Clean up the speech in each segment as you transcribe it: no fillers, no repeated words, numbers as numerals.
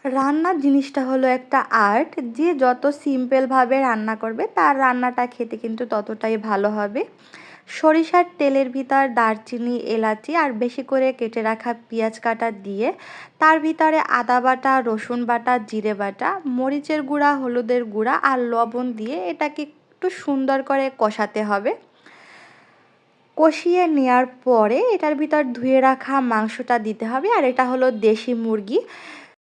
রান্নার জিনিসটা হলো একটা আর্ট। যে যত সিম্পলভাবে রান্না করবে তার রান্নাটা খেতে কিন্তু ততটাই ভালো হবে। সরিষার তেলের ভিতর দারচিনি, এলাচি আর বেশি করে কেটে রাখা পেঁয়াজ কাটা দিয়ে তার ভিতরে আদা বাটা, রসুন বাটা, জিরে বাটা, মরিচের গুঁড়া, হলুদের গুঁড়া আর লবণ দিয়ে এটাকে একটু সুন্দর করে কষাতে হবে। কষিয়ে নেওয়ার পরে এটার ভিতর ধুয়ে রাখা মাংসটা দিতে হবে। আর এটা হলো দেশি মুরগি।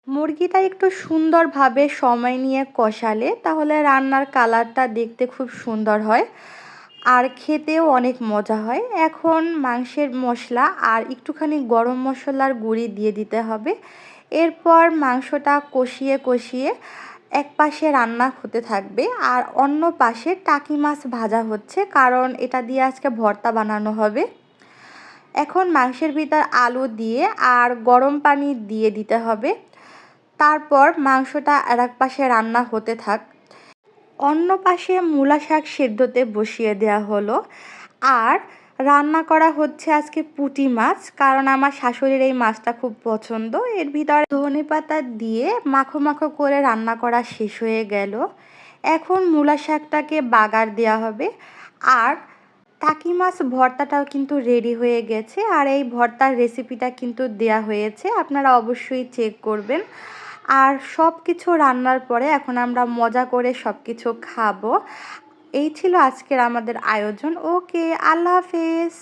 মুরগিটা একটু সুন্দরভাবে সময় নিয়ে কষালে তাহলে রান্নার কালারটা দেখতে খুব সুন্দর হয় আর খেতেও অনেক মজা হয়। এখন মাংসের মশলা আর একটুখানি গরম মশলার গুঁড়ি দিয়ে দিতে হবে। এরপর মাংসটা কষিয়ে কষিয়ে এক পাশে রান্না হতে থাকবে আর অন্য পাশে টাকি মাছ ভাজা হচ্ছে, কারণ এটা দিয়ে আজকে ভর্তা বানানো হবে। এখন মাংসের ভিতর আলু দিয়ে আর গরম পানি দিয়ে দিতে হবে। তারপর মাংসটা আর এক পাশে রান্না হতে থাক। অন্য পাশে মূলা শাক সেদ্ধতে বসিয়ে দেওয়া হলো। আর রান্না করা হচ্ছে আজকে পুঁটি মাছ, কারণ আমার শাশুড়ির এই মাছটা খুব পছন্দ। এর ভিতরে ধনেপাতা দিয়ে মাখো মাখো করে রান্না করা শেষ হয়ে গেল। এখন মূলা শাকটাকে বাগার দেওয়া হবে। আর টাকি মাছ ভর্তাটাও কিন্তু রেডি হয়ে গেছে। আর এই ভর্তার রেসিপিটা কিন্তু দেয়া হয়েছে, আপনারা অবশ্যই চেক করবেন। আর সব কিছু রান্নার পরে এখন আমরা মজা করে সব কিছু খাবো। এই ছিল আজকের আমাদের আয়োজন। ওকে, আল্লাহ হাফেজ।